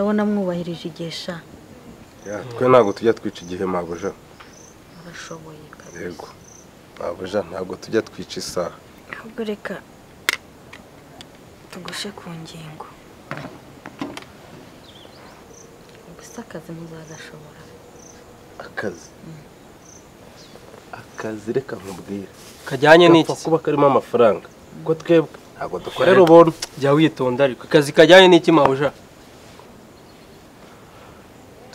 ndabona mwubahirije igesha twe ntabwo tujya twica igihe mabuja arashoboye kabisa yego mabuja ntabwo tujya twica isaha ahubwo reka tugushe ku ngingo gusa akazi muzagashobora akazi reka nkubwire kajyanye n'iki kuba karimo amafaranga ubwo twebwe ntabwo dukorera ubuntu jya witonda ariko akazi kajyanye n'iki mabuja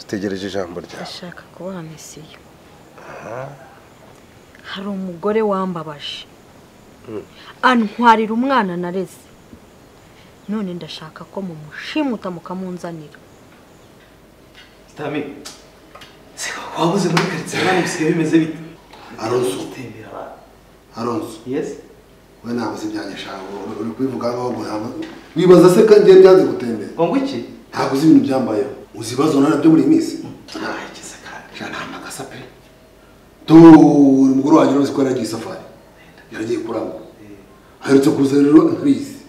dutegereje ijambo ryawe ndashaka kubaha misiyo hari umugore wambabaje antwarira umwana nareze none ndashaka ko mumushimuta mukamunzanira Tami wabuze muri karitsiye nani bisigaye bimeze bite Alonso yes we ntabwo se byanyeshaho uri kubivuga ngaho ngo wibaza se kandi byanze gutembera ngo iki ntabwo uzi ibintu byambayeho uzi ibibazo nabyo muri iyi minsi ntakize kandi jana amagasa pe uri mugore wanjye uzi ko yaragiye isafari yaragiye kurangura aherutse kuza rero nk'izi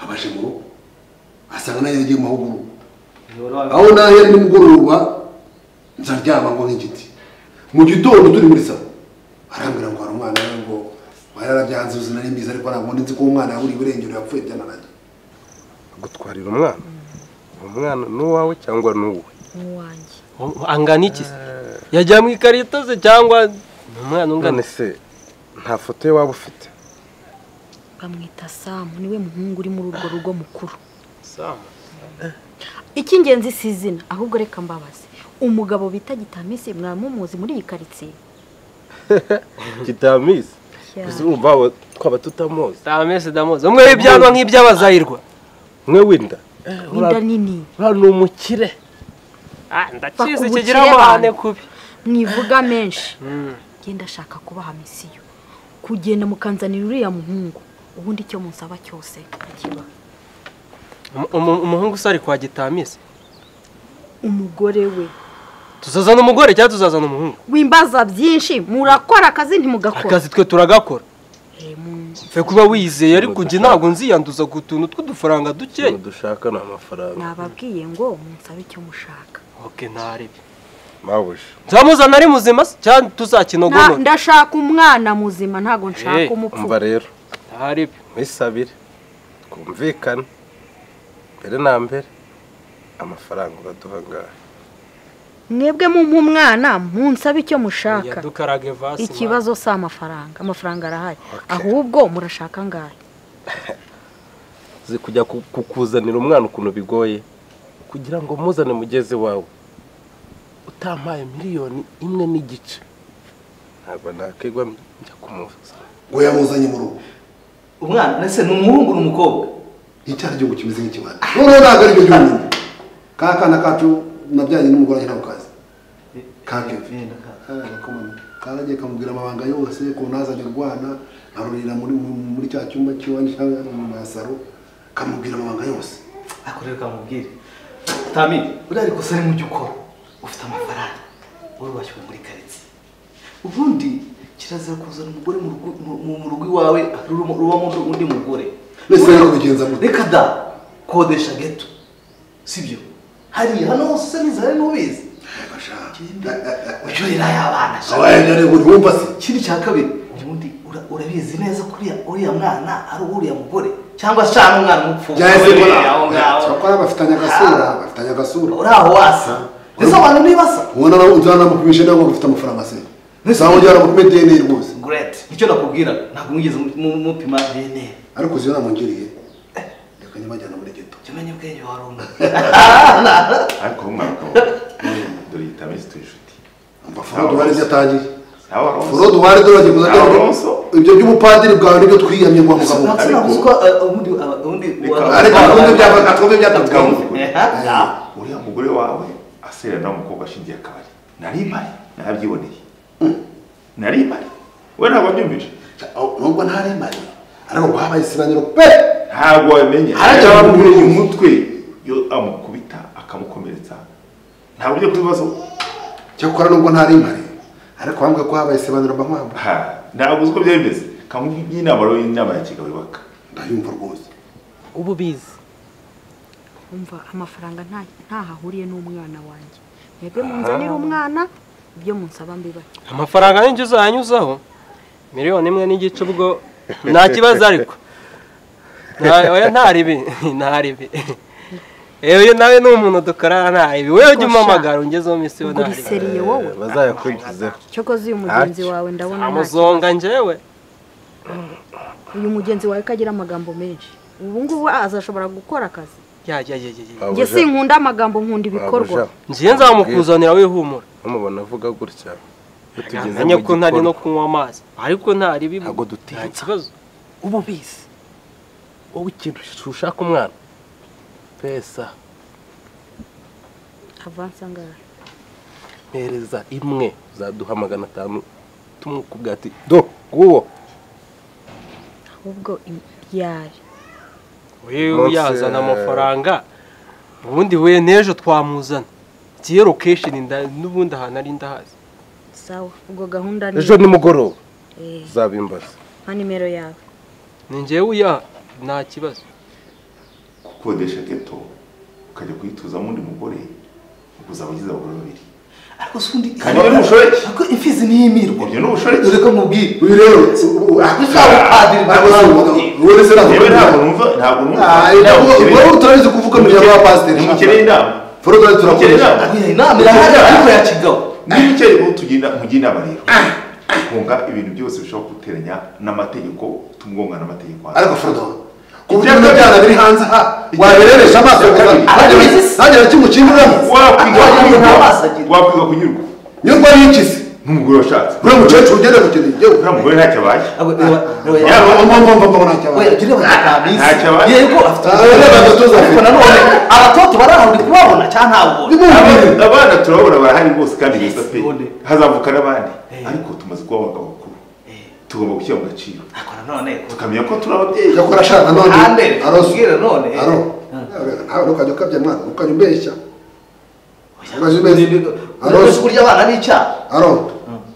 abaje mu rugo asanga nayo yagiye mu mahugurwa aho nayo yari nimugoroba nzaryama ngo nk'igiti mu gitondo turi muri sabo arambwira ngo hari umwana we ngo wararabyanze uzi nari mbizi ariko ntabwo nzi ko umwana yaburiye irengero yapfuye byanananye gutwarira umwana n'uwawe cyangwa n'uwe n'uwanjye angana iki se yajya mu ikarita se cyangwa umwana ungana se nta foto ye waba ufite bamwita Samu niwe muhungu uri muri urwo rugo mukuru Samu icy'ingenzi si izina ahubwo reka mbabaze umugabo bita Gitamisi mwamumuzi muri iyi karitsiye Gitamisi gusa urumva twaba tutamuzi Gitamisi damuzi umwe w'ibyanwa nk'iby'abazayirwa umwe winda winda nini ni umukire ndakizi kigira amahane kubi mwivuga menshi genda ashaka kubaha misiyo kugenda mukanzanira uriya muhungu ubundi icyo munsaba cyose kiba umuhungu usari kwa Gitamisi umugore we tuzazana umugore cyangwa tuzazana umuhungu wimbaza byinshi murakora akazi ntimugakora akazi twe turagakora fe kuba wizeye ariko njye ntabwo nziyanduza ku tuntu tw'udufaranga duke dushaka n'amafaranga nababwiye ngo munsabe icyo mushaka ntarebe mabuje nzamuzana ari muzima cyangwa tuzakinogono ndashaka umwana muzima ntabwo nshaka umupfu umva rero ntarebe mwisabire twumvikane mbere na mbere amafaranga uraduha ngahe mwebwe mu umwana munsabe icyo mushaka dukarage vasi ikibazo si amafaranga arahari ahubwo murashaka ngahe uzi kujya kukuzanira umwana ukuntu bigoye kugira ngo muzane mugeze wawe utampaye miliyoni imwe n'igice ntabwo nakigwa njya kumuvuza ngo yamuzanye mu rugo umwana nese ni umuhungu n'umukobwa icyari igihugu kimeze nk'ikibana noneho ntabwo ari byo byonyine ka kana kacu nabyanye n'umugore ntabwo kazi karagiye kamubwira amabanga yose ko ntazajya urwana arurira muri cya cyumba cy'iwanjye cyangwa mu masaro kamubwira amabanga yose ariko rero kamubwire Tami uriya ariko se mu by'ukora ufite amafaranga urubashywe muri karitsiye ubundi kirazira kuzana umugore mu rugo iwawe rubamo undi mugore reka da kodesha geto sibyo hari hano hose nizare n'ubizi uryohera y'abana ikindi cya kabiri ubundi urabizi neza kuriya uriya mwana ari uriya mugore cyangwa shana umwana umupfuye cyakora bafitanye agasura uri aho wasa ese abantu ntibasa ubona nawe uzanamupimisha ntabwo bafite amafaranga se ntabwo ujyana mupime DNA rwose great nicyo nakubwira ntabwo mwigeze mupima DNA ariko uzi namungiriye reka ntibajyana muri geto kimenye ubwenge warunga ariko umwaka dore Gitamisi tuyishuti umva Frodo wari byatangiye Frodo wari dore kuzajya ibyo by'umupadiri bwawe nibyo twiyamye ngo mugabo uriya mugore wawe asera nawe umukobwa ashingiye akabari nari mpari nabyiboneye nari mpari we ntabwo wabyumvise nubwo ntari mpari ariko habaye isibaniro pe ntabwo wamenye arajya bamubwira umutwe yo amukubita akamukomeretsa ntabwo ujye kubibazo cyakora nubwo ntari mpari ariko bambwe ko habaye isibaniro bamwamba ntabwo uzi ko byari bimeze kamubwira inama rero y'inama ya kigabo ibaka ndayumva rwose ubu bizi umva amafaranga ntaho ahuriye n'umwana wanjye mwebwe munzanira umwana ibyo munsaba mbiba amafaranga n'injye uzanyuzaho 1,1 n'igice ubwo nta kibazo ariko ntaribi ewe nawe ni umuntu dukorana ntaribi wewe ujya umamagara ungezeho misiyo uri seriye wowe bazayakurikizeho cyokoze uyu mugenzi wawe ndabona amuzonga njyewe uyu mugenzi wawe kagira amagambo menshi ubu ngubu azashobora gukora akazi njye sinkunda amagambo nkunda ibikorwa ngiye nzamukuzanira we humura umubona avuga gutya ntanye ko ntari no kunywa amazi ariko ntaribi ntago dutinya ikibazo ubu bizi wowe ikintu ushaka umwana pesa avansa ngaho mpereza imwe zaduha 500 tumukubwira ati do guwo ahubwo yari wewe yazana amafaranga ubundi we nejo twamuzana tiye location n'ubundi ahantu ari ndahazi sawa ubwo gahunda ni ejo nimugoroba zabimbaza nka nimero yawe ni njyewe nta kibazo gukodesha geto ukajya kuyituzamo undi mugore ukuzaba ugize abagore babiri ariko sundi kandi ni ubushoreke ariko imfizi niyimirwa ibyo ni ubushoreke dore ko mubwira uyu rero wowe se ntabwo numva wowe turabizi kuvuga mu gihe wa pasiteri mukeneye inama forodari turakoresha inama irahari ariko ya kigabo niba ukeneye ko mugira inama rero kunga ibintu byose bishobora guteranya n'amategeko tumwonga n'amategeko ariko forodari ku buryo byana biri hanze aha wabireresha amaso ntagira kimukinduramo wakwiga kunyurwa nyurwa y'ikisi n'umugore washatse uriya mukecuru ugenda gukeneye igihugu uriya mugore ntacyo abaye ntacyo abaye yego afite ariko nanone abatoto barahari kubabona cyangwa ntabwo abana turabona barahari bose kandi beza pe hazavuka n'abandi ariko tumaze kuba abagabo bakuru tugomba gushyira mu gaciro tukamenya ko turi ababyeyi yakora ashaka none arosubwira none nawe ntukajya ukabya mwana ukajya umbeshya arose kurya abana n'icyaha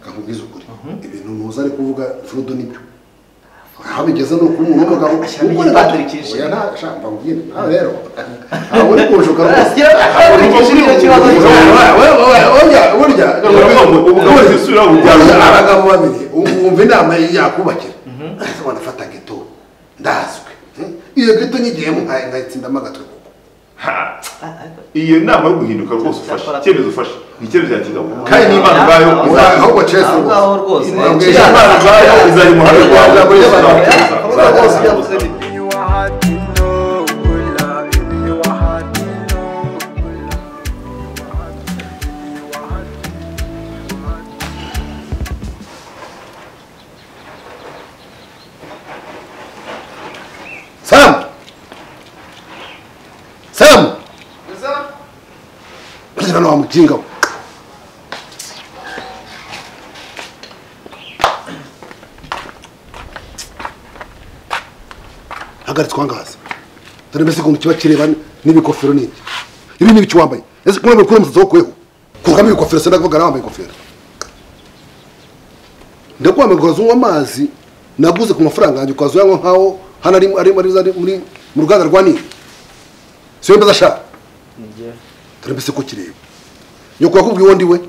kamubwiza ukuri ibintu ntuza ari kuvuga Frodo nibyo aho bigeze no kuri umuntu w'umugabo ukuri baturikije oya nta shamba mbwira nawe rero aho uri kujuka rwose burya abagabo babiri wumva inama yakubakira ariko banafata geto ndazwe iyo geto nyigiyemo nkayitsindamo agatwe koko iyo nama yo guhinduka rwose ufashe icyemezo ufashe ni icyemezo cya kigabo kandi n'imana ubwayo ahubwo cese rwose imana ubwayo izari mu ruhande rwawe Nana wa mjinga. Hagari twangaza. Dore mbese kuntu kiba kireba n'ibikofero n'iki. Ibi ni biki wambaye. Ese kuna kuri mutzo kweho. Kugama ibikofero se ndavuga nawe wambaye ikofero. Ndakwame gozunwa amazi naguze ku mafaranga yanjye kwazuyango nkaho hana ari muri mu ruganda rwa ni. Siyo mbaza sha. Dore mbese ko kireba. Nyoko yakubwiye wondi we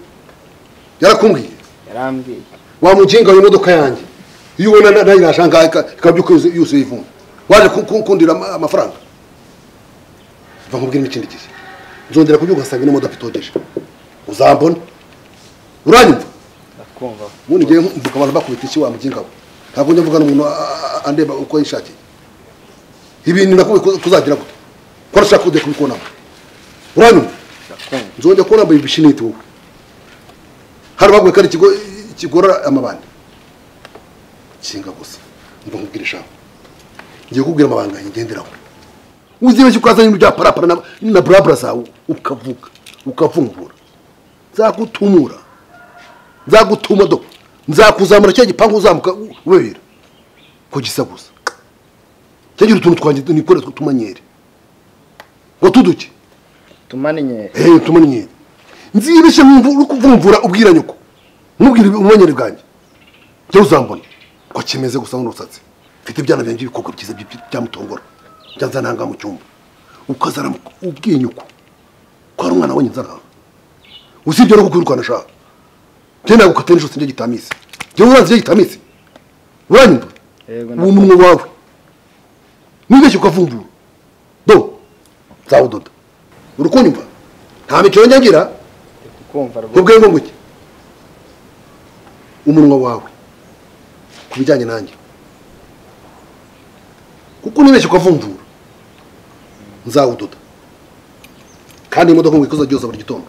yarakumbwiye yarambwiye wa mujinga w'imodoka yanjye iyo ubona nayirashanga ikabyuka yose yivuma waje kundira amafaranga va nkubwira n'ikindi gihe nzondera kubyuka nsanga n'imodoka itogesha uzambona uranyumva ndakumva ubundi ngiye mvuga abantu bakubita iki wa mujinga we ntabwo njya mvuga n'umuntu andeba uko yishakiye ibintu nakubiye kuzagira gute ko nashaka kujya kubikona uranyumva nzongera kubona mbaye ibishiniti wowe hari baguye kandi kigora amabandi kinga gusa mva nkubwira ijambo ngiye kubwira amabanga ngenderaho uzibeshye ukazana ibintu bya parapara na burabura zawe ukavuga ukavumbura nzagutuma do nzakuzamura cya gipangu uzamuka wera ko gisa gusa cyagira utuntu twanjye nikore tumanyere ngo tuduke tumaninye tumaninye nzibeshe kuvumvura ubwira nyoko nkubwira umwanyere bwanjye cyo uzambona ko kimeze gusa n'urutsatsi mfite ibyana byanjye ibikoko byiza byamutongora byanza nanga mu cyumba ukazana ubwinyuko ko ari umwana wanyinze nta usibye no kukwirukana shaka genda gukatera ijosi njye gitamise njye uranze gitamise uranyumva uwo munwa wawe nibeshye ukavumbura do zawudoda urukunyumva nta mikino nyagira kumva ubwe ngo nguke umunwa wawe kubijyanye nanjye kuko nibeshye ukavumbura nzawudoda kandi imodoka ngwikoza byose buri gitondo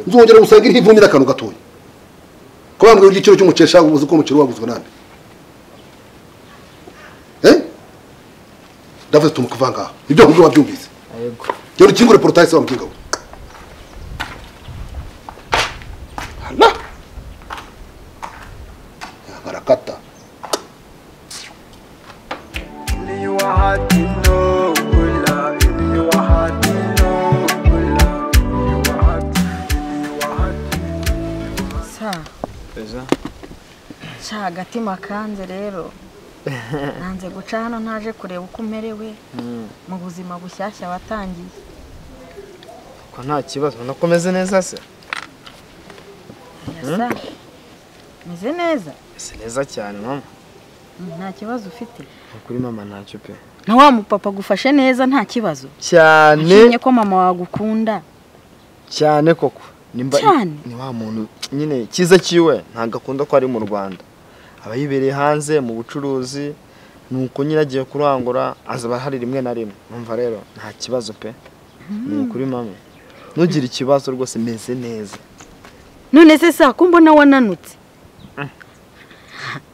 nzongera gusanga iri ivumira akantu gatoya ko bambwiye igiciro cy'umukesha ubuze ko umukiro waguzwe nande ndavuze tumukuvanga ibyo ahubwo wabyumvise yego rero ukingure portail se wamkinga we hala barakata cha agatima kanze rero nanze guca hano ntaje kureba uko umerewe mu buzima bushyashya watangiye ko nta kibazo nakomeze neza se yasa meze neza se neza cyane mama nta kibazo ufite kuri mama ntacyo pe na wa mupapa gufashe neza nta kibazo cyane ashimye ko mama wagukunda cyane koko nimba Cyane. ni wa muntu nyine kiza kiwe ntago akunda ko ari mu Rwanda abayibereye hanze mu bucuruzi nuko nyine agiye kurangura azaba hari rimwe na rimwe numva rero nta kibazo pe ni kuri mama nugira ikibazo rwose meze neza none se sa kumbona wananutse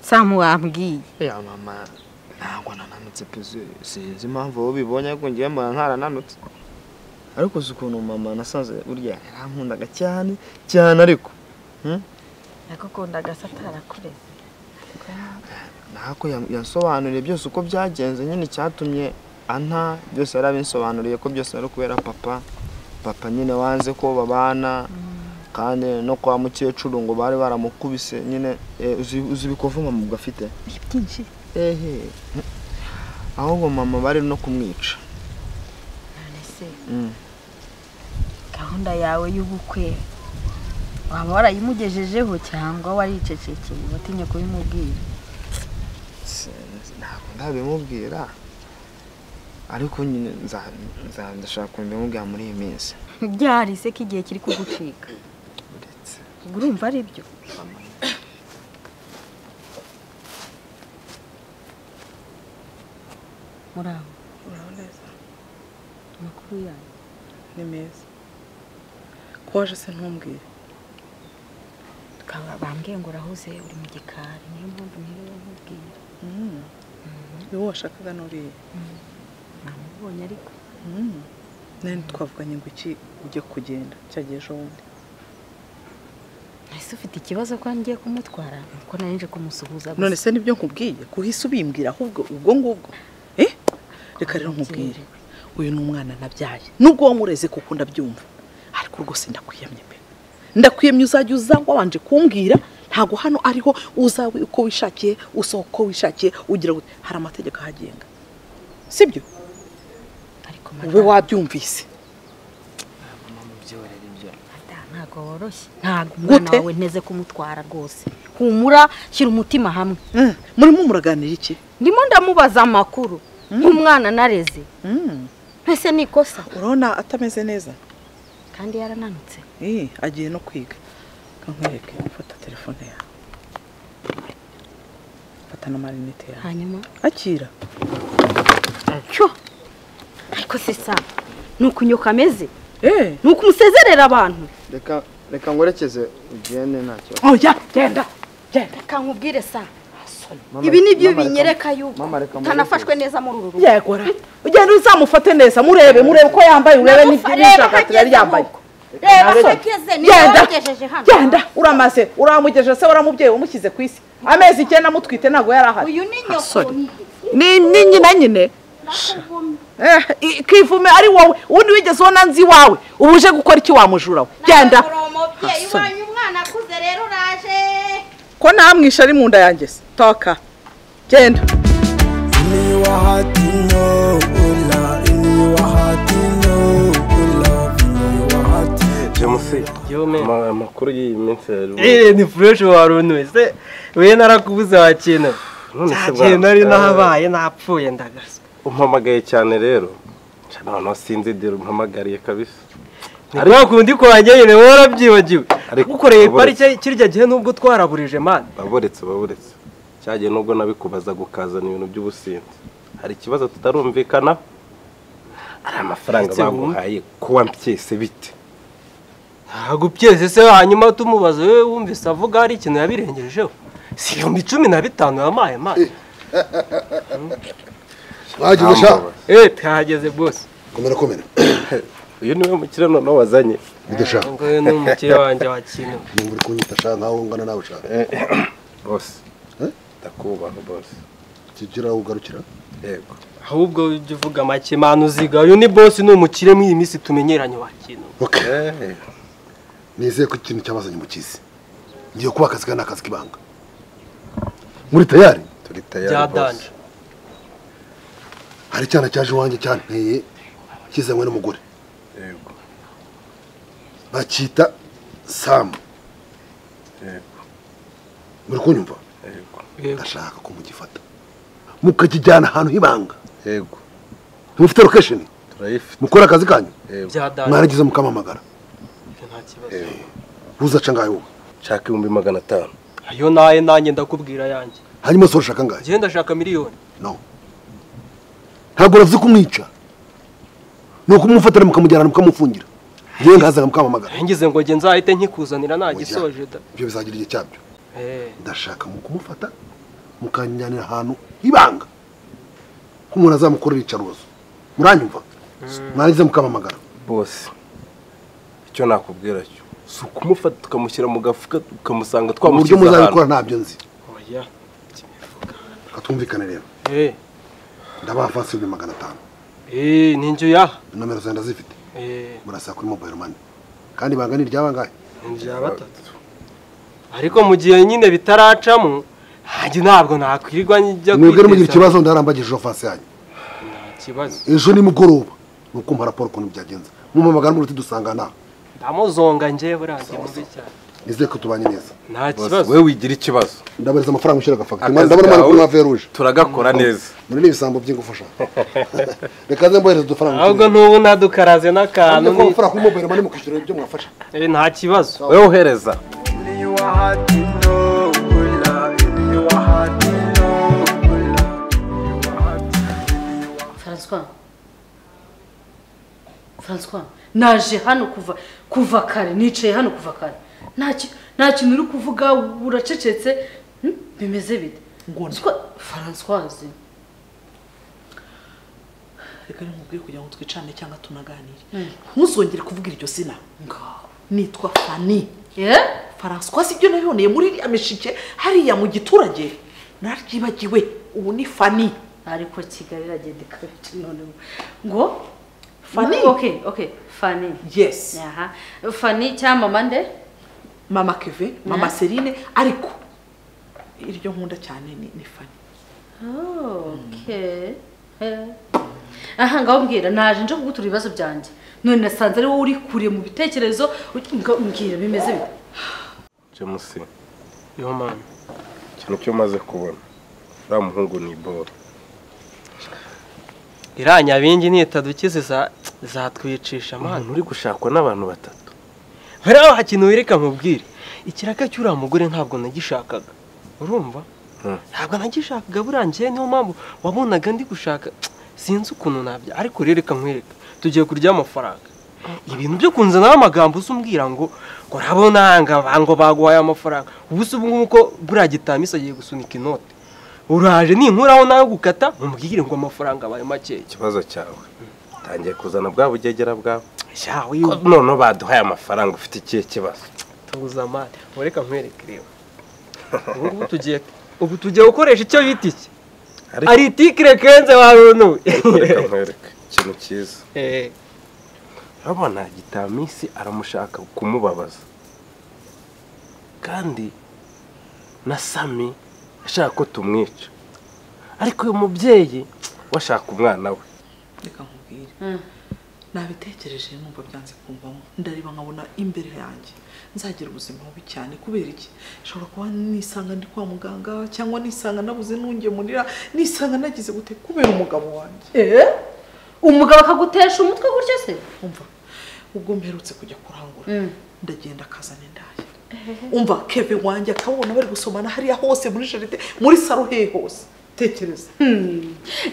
Samu wambwiye ya mama ntabwo nananutse pe sinzi impamvu wowe ubibonye ariko ngiye mbona ntarananutse ariko ukuntu mama nasanze burya yarankundaga cyane cyane ariko yagukundaga satara kureze nako yasobanuriye byose uko byagenze nyine cyatumye anta byose yarabinsobanuriye ko byose ari kubera papa nyine wanze ko babana kandi no kwa mukecuru ngo bari baramukubise nyine uzi bikovu mama gafite byinshi ahubwo mama bari no kumwica nese gahunda yawe y'ubukwe waba warayimugejejeho cyangwa waricecekeye watinye kubimubwira ntabwo ndabimubwira ariko nyine ndashaka kubimubwira muri iyi minsi byari se ko igihe kiri kugucika urumva ari byo muraho neza amakuru yawe ni meza kwaje se ntumbwire bambwiye ngo urahuze uri mu gikari niyo mpamvu ntiriwe nkubwira ni wowe washakaga n'uriye namubonye ariko nani twavuganye ngo iki ujye kugenda cyagiye ejo bundi ese ufite ikibazo ko ngiye kumutwara ko narinje kumusuhuza gusa none se nibyo nkubwiye kuhise ubimbwira ahubwo ubwo ngubwo reka rero nkubwire uyu ni umwana nabyaye nubwo wamureze kuko ndabyumva ariko rwose ndakwiyamye pe ndakwiyamye uzajya uza wabanje kumbwira ntago hano ariho uzawe uko wishakiye usohoka uko wishakiye ugira ngo hari amategeko ahagenga sibyo ariko ube wabyumvise ntago woroshye ntago umwana wawe nteze kumutwara rwose humura shyira umutima hamwe murimo muraganira iki ndimo ndamubaza amakuru nk'umwana nareze ese nikosa urabona atameze neza kandi yarananutse agiye no kwiga kankwereke fata telefone yawe fata na marinete yawe hanyuma akira cyo ariko se sa nukunyoka ameze nukumusezerera abantu reka ngorekeze ugende ntacyo oya genda reka nkubwire sa ibi nibyo binyereka yuko utanafashwe neza muri uru rugo yegora ugenda uzamufate neza murebe ko yambaye urebe n'ishaka yari yambaye reba sekeze ni wagejeje hano genda uramaze uramugejeje se waramubyeyi umukize ku isi amezi 9 mutwite nago yarahari uyu ni nyoko ni nyina nyine kivume ari wowe undi wigeze ubona nzi wawe ubuje gukora iki wamujurawe genda umubyeyi wanyu umwana akuze rero uraje ko namwisha ari mu nda yanjye se toka genda ni wahati no ula ni wahati Musi Yo me. amakuru y'iyi minsi Ni fresh waruntu wese. We narakubuze wakina. none se Cyane nari nahabaye napfuye ndagasa. umpamagaye cyane rero cyane no sinzidira umpamagariye kabisa Ariko kundi kwanjye nyine warabyibagiwe. Ariko Gukoreye parike kirya gihe nubwo twaraburije man. baburetse cyagiye nubwo nabikubaza gukazana ibintu by'ubusinzi hari ikibazo tutarumvikana ari amafaranga baguhaye kuwa mpyese bite Agupyese se hanyuma tumubaza wewe wumvise avuga hari ikintu yabirengejeho. Si 15 yamaye man. Mwagize sha. Twageze boss. Komera. uyu niwe mukire none wazanye Bidesha. Ngo ni umukire wanjye wakina. Nimba uri kunyita sha nkaho ungana nawe sha. boss ndakubaha boss Kigira ugarukira. Yego. Ahubwo ujye uvuga make manu ziga. Uyu ni boss ni umukire mu iyi minsi tumenyeranye wakina. Okay. Nizeye ko ikintu cyabazanye mu kizi. Ngiye kuba akazi kana akazi kibanga. Muri tayari? turi tayari boss Hari cyana cyaje wanjye cyanteye kizanywe n'umugore. yego Bakita Sam. yego Muri kunyumva? yego Ndashaka ko mugifata. Mukakijyana ahantu hibanga. yego Mufite location? turayifite Mukora akazi kanyu? yego Byadanje. Mwaragize mukamamagara. Nta kibazo. Uzaca ngayo. shaka 500. Ayo naye nanjye ndakubwira yanjye. Hanyuma so ushaka ngayo? Je ndashaka miliyoni. No. Ntabwo uravuze kumwica. Nuko umufatira mukamujyana mukamufungira. Ngiye ngazaga mukamamagara. Ngize ngo nge nzahite nkikuzanira nagisoje da. Ibyo bizagira igihe cyabyo. Ndashaka mu kumufata mukanyanira ahantu hibanga. Umuntu azamukorera icaruzo. Muranyumva? Mwarize mukamamagara. Boss icyo nakubwira cyo si ukumufata tukamushyira mu gafuka tukamusanga twamushyize ahantu. Uburyo muzabikora ntabyo nzi. Oya. Katumvikane rero. Ndabaha fasi 500. Ninjye yaha. Nomero zenda zifite. Murasa kuri mobile money. Kandi banga ni ryabangaye. Ninjye batatu. Ariko mu gihe nyine bitaracamo hanjye ntabwo nakwirirwa njya kwiteza. Mwebwe mugira ikibazo ndarambagije fasi yanyu. Nta kibazo. Ejo ni mugoroba. Nuko mpa raporo kuntu byagenze. Mumamagara muri dusangana. Ndamuzonga nje burangiye mubi cyane. Nizeye ko tubanye neza. Nta kibazo. Wewe wigira ikibazo. Ndabareza amafaranga ushira gafagiti. Ndabona mwana kunywa veruje. Turagakora neza. Muri nibisambo by'ingufasha. Reka ze mbohereza udufaranga. Ahubwo ntubu nadukaraze n'akantu ni. Amafaranga ku mobile money mukishura ibyo mwafasha. Nta kibazo. Wewe uhereza. François naje hano kuva kare nicaye hano kuva kare nta kintu uri kuvuga uracecetse bimeze bite ngo Françoise reka nkubwiye kugira ngo twicane cyangwa tunaganire ntuzongere kuvuga iryo zina ngaho nitwa Fanny Françoise ibyo nabiboneye muri amishike hariya mu giturage naryibagiwe ubu ni Fanny ariko Kigali iragenda ikabiti none ngo Fanny okay Fanny yes Fanny cyangwa mama nde mama Keve mama Celine ariko iryo nkunda cyane ni Fanny okay aha ngaho mbwira naje nje kugutura ibibazo byanjye none nasanze ari wowe uri kure mu bitekerezo mbwira bimeze bite Jamusi yo man ikintu cyo maze kubona uriya muhungu ni boro iranya bingi nitadukize zatwicisha man uri gushakwa n'abantu batatu hariho hakintu wireka nkubwire ikiraka cy'uriya mugore ntabwo nagishakaga urumva ntabwo nagishakaga burangiye niyo mpamvu wabonaga ndi gushaka sinzi ukuntu nabya ariko rereka nkwereka tugiye kurya amafaranga ibintu byo kunzana amagambo usumbwira ngo urabona ngo baguhaye amafaranga ubu se ubu nguko buriya gitamisa agiye gusunika inote uraje ninkuraho nayo gukata mumbwire ngo amafaranga abaye make. Ikibazo cyawe tangiye kuzana bwa bugegera bwawe none baduhaye amafaranga ufite ikihe kibazo tubuza amade ureka nkwereke rero ubu tugiye gukoresha icyo bita iki ari tikire kenze warunu reka nkwereke ikintu cyiza urabona gitamisi aramushaka kumubabaza kandi na Sami ashaka ko tumwica ariko uyu mubyeyi washaka umwana we reka nkubwire nabitekereje numva byanze kumvamo ndareba nkabona imbere yanjye nzagira ubuzima bubi cyane kubera iki nshobora kuba nisanga ndi kwa muganga cyangwa nisanga nabuze nungemurira nisanga nagize gute kubera umugabo wanjye umugabo akagutesha umutwe gutya se umva ubwo mperutse kujya kurangura ndagenda akazana indaya umva Kevin wanjye akabona bari gusomana hariya hose muri jaride muri saro he hose tekereza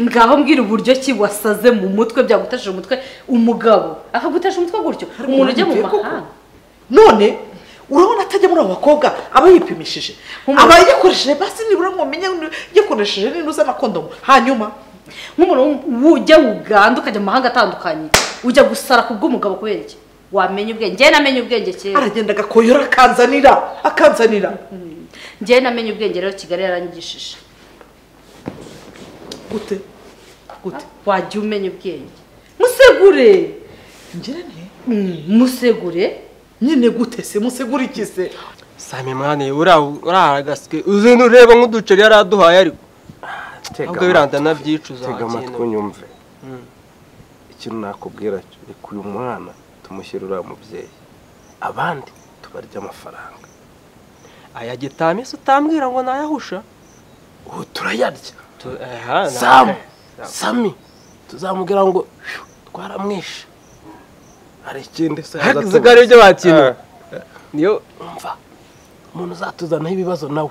ngaho mbwira uburyo ki wasaze mu mutwe byagutesha umutwe umugabo akagutesha umutwe gutyo umuntu ujya mu mahanga none urabona atajya muri abo bakobwa aba yipimishije aba yakoresheje basi nibura ngo menye yakoresheje n'inuza na kondomu hanyuma nk'umuntu ujya Uganda ukajya mu mahanga atandukanye ujya gusara ku bw'umugabo kubera iki wamenye ubwenge njye namenye ubwenge kera aragenda agakoyora akanzanira njye namenye ubwenge rero Kigali yaranyigishije gute wajya umenya ubwenge musegure njyene musegure nyine gute se musegure iki se Sami mwana urahagaske uzindi ureba nk'uduceri yaraduhaye ariko ahubwo biranda nabyicuza tega amatwi unyumve ikintu nakubwira cyo reka uyu mwana tumushyire uriya mubyeyi abandi tubarya amafaranga aya gitamisi utambwira ngo nayahusha ubu turayarya Sami tuzamubwira ngo twaramwishe hari ikindi se hazagari ibyo bakintu niyo umva umuntu uzatuzanaho ibibazo nawe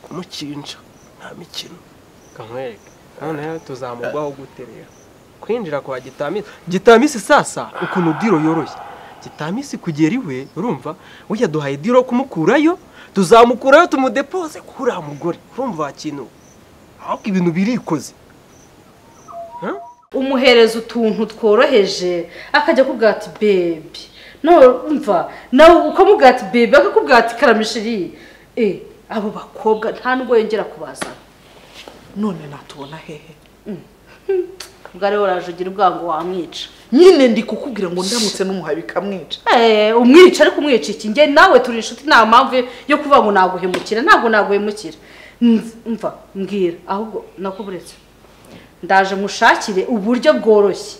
kumukinja nta mikino kamwereke noneho tuzamugwaho guterera kwinjira kwa gitamisi sasa ukuntu diro yoroshye gitamisi kugera iwe urumva ujya duhaye diro kumukurayo tuzamukurayo tumudepose kuri mugore urumva kintu ahubwo ibintu birikoze umuhereza utuntu tworoheje akajya kubwira ati baby no umva nawe ukamubwira ati baby akakubwira ati karamishiri abo bakobwa nta nubwo yongera kubazana none natubona hehe ubwo rero uraje ugira ubwango wamwica nyine ndi kukubwira ngo ndamutse n'umuhaye bikamwica umwica ariko umwica iki njye nawe turi inshuti nta mpamvu yo kuvuga ngo naguhemukira ntabwo naguhemukira mva mbwira ahubwo nakuburetse ndaje mushakire uburyo bworoshye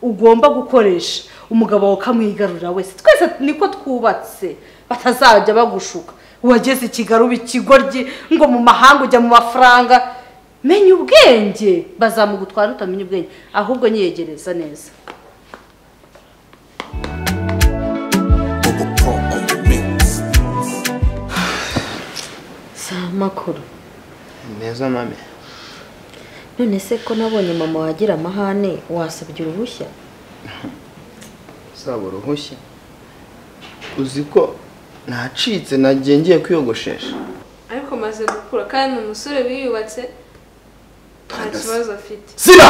ugomba gukoresha umugabo wawe ukamwigarurira wese twese niko twubatse batazajya bagushuka wageze i Kigali uba ikigoryi ngo mu mahanga ujya mu mafaranga menya ubwenge bazamugutwara utamenya ubwenge ahubwo nyiyegereza neza makuru neza mame none se ko nabonye mama wagira amahane wasabye uruhushya saba uruhushya uzi ko nacitse nagiye ngiye kwiyogoshesha ariko maze gukura kandi umusore biyubatse nta kibazo afite sira